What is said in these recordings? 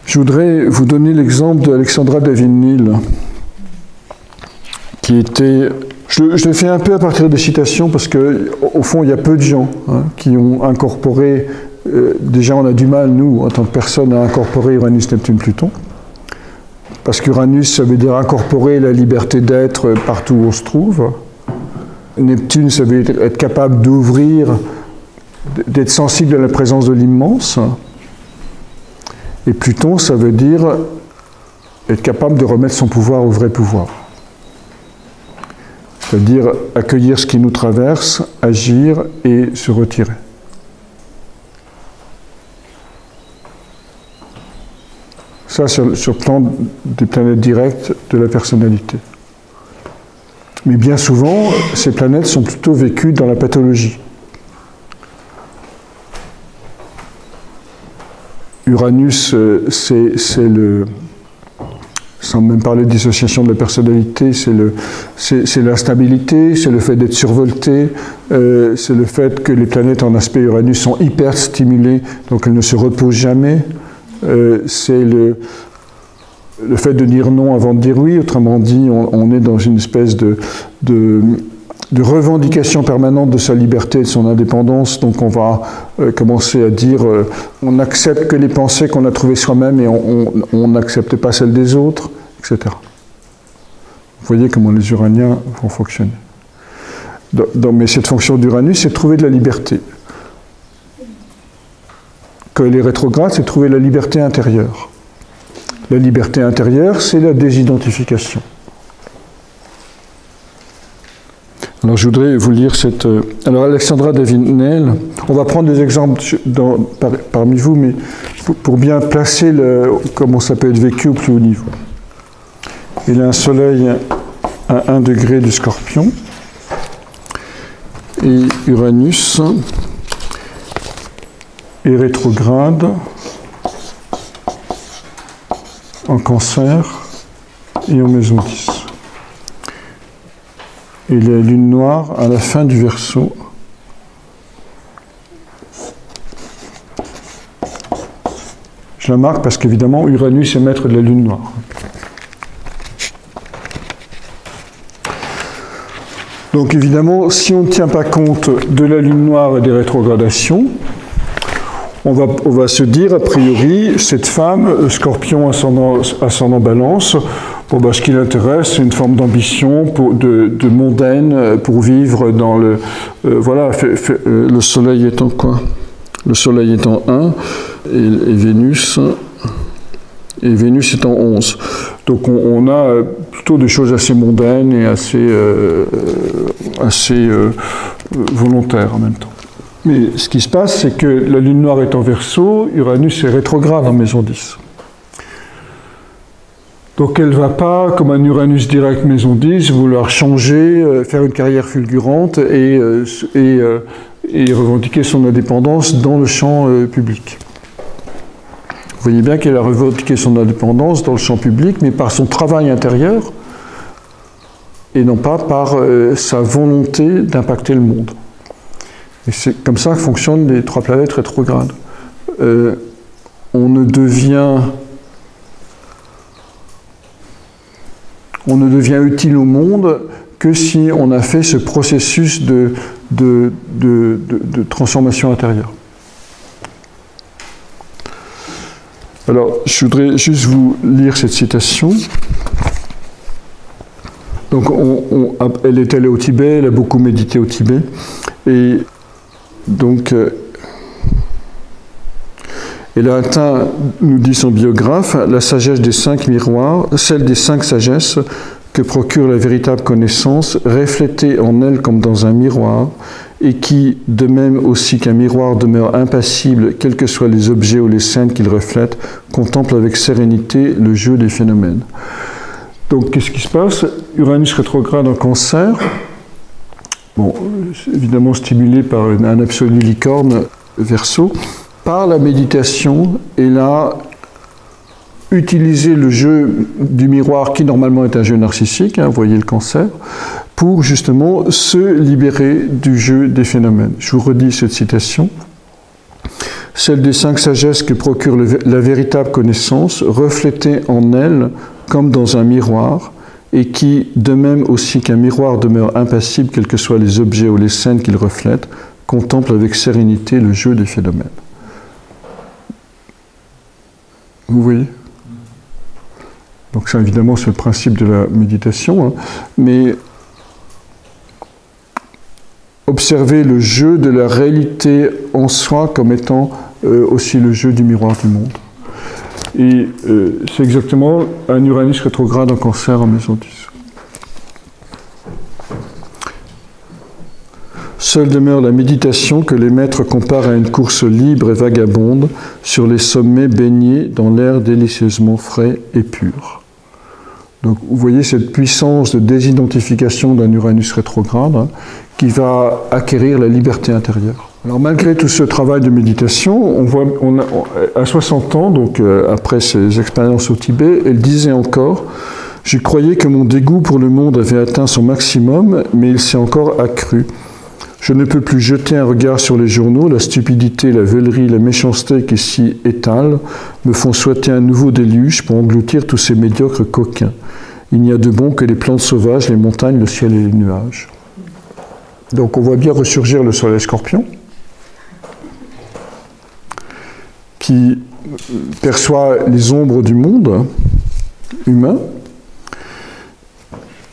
Je voudrais vous donner l'exemple d'Alexandra David-Néel, qui était... Je le fais un peu à partir des citations, parce qu'au fond, il y a peu de gens qui ont incorporé... déjà, on a du mal, nous, en tant que personne, à incorporer Uranus, Neptune, Pluton. Parce qu'Uranus, ça veut dire incorporer la liberté d'être partout où on se trouve. Neptune, ça veut dire être capable d'ouvrir, d'être sensible à la présence de l'immense. Et Pluton, ça veut dire être capable de remettre son pouvoir au vrai pouvoir. C'est-à-dire accueillir ce qui nous traverse, agir et se retirer. Ça, sur le plan des planètes directes de la personnalité. Mais bien souvent, ces planètes sont plutôt vécues dans la pathologie. Uranus, c'est le... Sans même parler de dissociation de la personnalité, c'est l'instabilité, c'est le fait d'être survolté, c'est le fait que les planètes en aspect Uranus sont hyper stimulées, donc elles ne se reposent jamais. C'est le fait de dire non avant de dire oui, autrement dit, on est dans une espèce de revendication permanente de sa liberté et de son indépendance, donc on va commencer à dire on n'accepte que les pensées qu'on a trouvées soi-même et on n'accepte pas celles des autres, etc. Vous voyez comment les Uraniens vont fonctionner. Mais cette fonction d'Uranus, c'est de trouver de la liberté. Quand elle est rétrograde, c'est de trouver la liberté intérieure. La liberté intérieure, c'est la désidentification. Alors je voudrais vous lire cette... Alors Alexandra David-Néel, on va prendre des exemples parmi vous, mais pour bien placer comment ça peut être vécu au plus haut niveau. Il a un soleil à 1 degré du Scorpion, et Uranus est rétrograde en Cancer et en maison 10. Et la lune noire à la fin du Verseau. Je la marque parce qu'évidemment, Uranus est maître de la lune noire. Donc évidemment, si on ne tient pas compte de la lune noire et des rétrogradations, on va se dire, a priori, cette femme, Scorpion ascendant Balance, bon, bah, ce qui l'intéresse, c'est une forme d'ambition de mondaine pour vivre dans le... voilà, le Soleil est en quoi? Le Soleil est en 1 et Vénus est en 11. Donc on a plutôt des choses assez mondaines et assez volontaires en même temps. Mais ce qui se passe, c'est que la lune noire est en Verseau, Uranus est rétrograde en maison 10. Donc elle ne va pas, comme un Uranus direct maison 10, vouloir changer, faire une carrière fulgurante et revendiquer son indépendance dans le champ public. Vous voyez bien qu'elle a revendiqué son indépendance dans le champ public, mais par son travail intérieur, et non pas par sa volonté d'impacter le monde. Et c'est comme ça que fonctionnent les 3 planètes rétrogrades. On ne devient utile au monde que si on a fait ce processus de transformation intérieure. Alors, je voudrais juste vous lire cette citation. Donc, elle est allée au Tibet, elle a beaucoup médité au Tibet, et donc, elle a atteint, nous dit son biographe, la sagesse des 5 miroirs, celle des 5 sagesses que procure la véritable connaissance, reflétée en elle comme dans un miroir, et qui, de même aussi qu'un miroir demeure impassible, quels que soient les objets ou les scènes qu'il reflète, contemple avec sérénité le jeu des phénomènes. Donc, qu'est-ce qui se passe? Uranus rétrograde en Cancer, bon, évidemment stimulé par un absolu licorne Verseau. Par la méditation, elle a utilisé le jeu du miroir, qui normalement est un jeu narcissique, vous voyez le Cancer, pour justement se libérer du jeu des phénomènes. Je vous redis cette citation. celle des 5 sagesses que procure la véritable connaissance, reflétée en elle comme dans un miroir, et qui, de même aussi qu'un miroir demeure impassible, quels que soient les objets ou les scènes qu'il reflète, contemple avec sérénité le jeu des phénomènes. Vous voyez? Donc ça, évidemment, c'est le principe de la méditation, hein, mais observer le jeu de la réalité en soi comme étant aussi le jeu du miroir du monde. Et c'est exactement un Uranus rétrograde en Cancer en maison 10. Seule demeure la méditation que les maîtres comparent à une course libre et vagabonde sur les sommets baignés dans l'air délicieusement frais et pur. Donc vous voyez cette puissance de désidentification d'un Uranus rétrograde, hein, qui va acquérir la liberté intérieure. Alors malgré tout ce travail de méditation, on voit, à 60 ans, donc après ses expériences au Tibet, elle disait encore « Je croyais que mon dégoût pour le monde avait atteint son maximum, mais il s'est encore accru. Je ne peux plus jeter un regard sur les journaux, la stupidité, la veulerie, la méchanceté qui s'y étalent me font souhaiter un nouveau déluge pour engloutir tous ces médiocres coquins. Il n'y a de bon que les plantes sauvages, les montagnes, le ciel et les nuages. » Donc on voit bien ressurgir le soleil scorpion, qui perçoit les ombres du monde humain,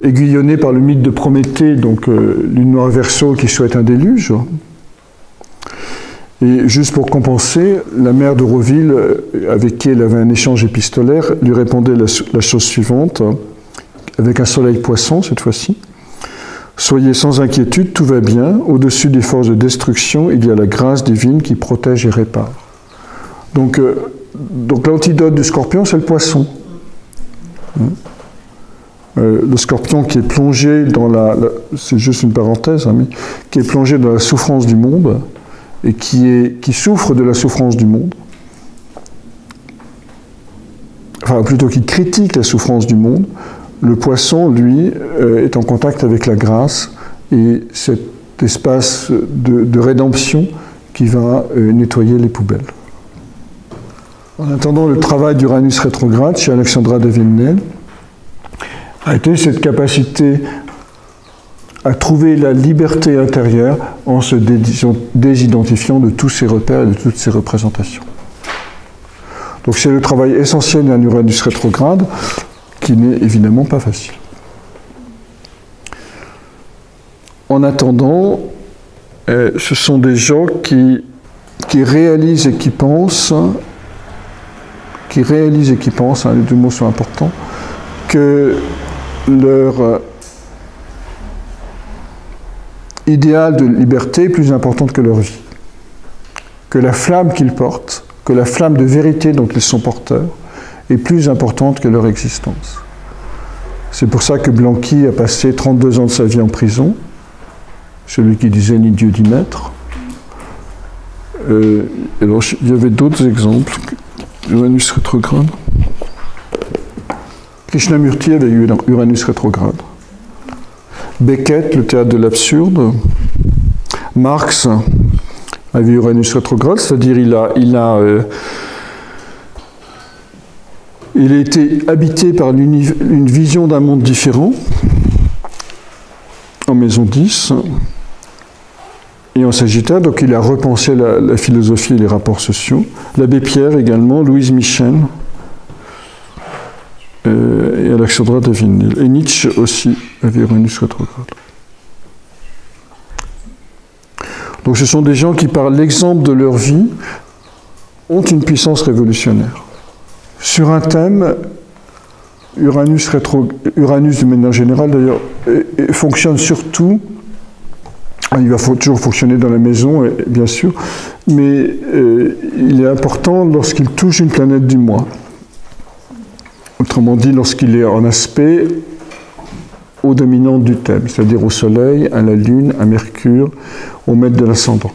aiguillonné par le mythe de Prométhée, donc lune noire Verseau qui souhaite un déluge. Et juste pour compenser, la mère de Roville, avec qui elle avait un échange épistolaire, lui répondait la chose suivante, avec un soleil poisson cette fois-ci. Soyez sans inquiétude, tout va bien. Au-dessus des forces de destruction, il y a la grâce divine qui protège et répare. Donc l'antidote du scorpion, c'est le poisson. Le scorpion qui est plongé dans c'est juste une parenthèse, hein, mais qui est plongé dans la souffrance du monde et qui souffre de la souffrance du monde. Enfin, plutôt qui critique la souffrance du monde. Le poisson, lui, est en contact avec la grâce et cet espace de rédemption qui va nettoyer les poubelles. En attendant, le travail d'Uranus rétrograde chez Alexandra de Villeneuve a été cette capacité à trouver la liberté intérieure en se désidentifiant de tous ces repères et de toutes ces représentations. Donc c'est le travail essentiel d'un Uranus rétrograde, qui n'est évidemment pas facile. En attendant, ce sont des gens qui réalisent et qui pensent, les deux mots sont importants, que leur idéal de liberté est plus important que leur vie, que la flamme qu'ils portent, que la flamme de vérité dont ils sont porteurs, est plus importante que leur existence. C'est pour ça que Blanqui a passé 32 ans de sa vie en prison, celui qui disait ni Dieu ni maître. Alors, il y avait d'autres exemples. Uranus rétrograde. Krishnamurti avait eu Uranus rétrograde. Beckett, le théâtre de l'absurde. Marx avait Uranus rétrograde, c'est-à-dire il a été habité par une vision d'un monde différent, en maison 10, et en Sagittaire, donc il a repensé la philosophie et les rapports sociaux. L'abbé Pierre également, Louise Michel, et Alexandra de Villeneuve. Et Nietzsche aussi avait Uranus rétrograde. Donc ce sont des gens qui, par l'exemple de leur vie, ont une puissance révolutionnaire. Sur un thème, Uranus de manière générale d'ailleurs, fonctionne surtout, il va toujours fonctionner dans la maison, bien sûr, mais il est important lorsqu'il touche une planète du moi. Autrement dit, lorsqu'il est en aspect aux dominantes du thème, c'est-à-dire au Soleil, à la Lune, à Mercure, au maître de l'ascendant.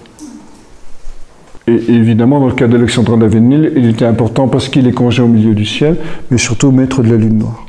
Et évidemment, dans le cas d'Alexandra d'Avenil, il était important parce qu'il est congé au milieu du ciel, mais surtout maître de la Lune noire.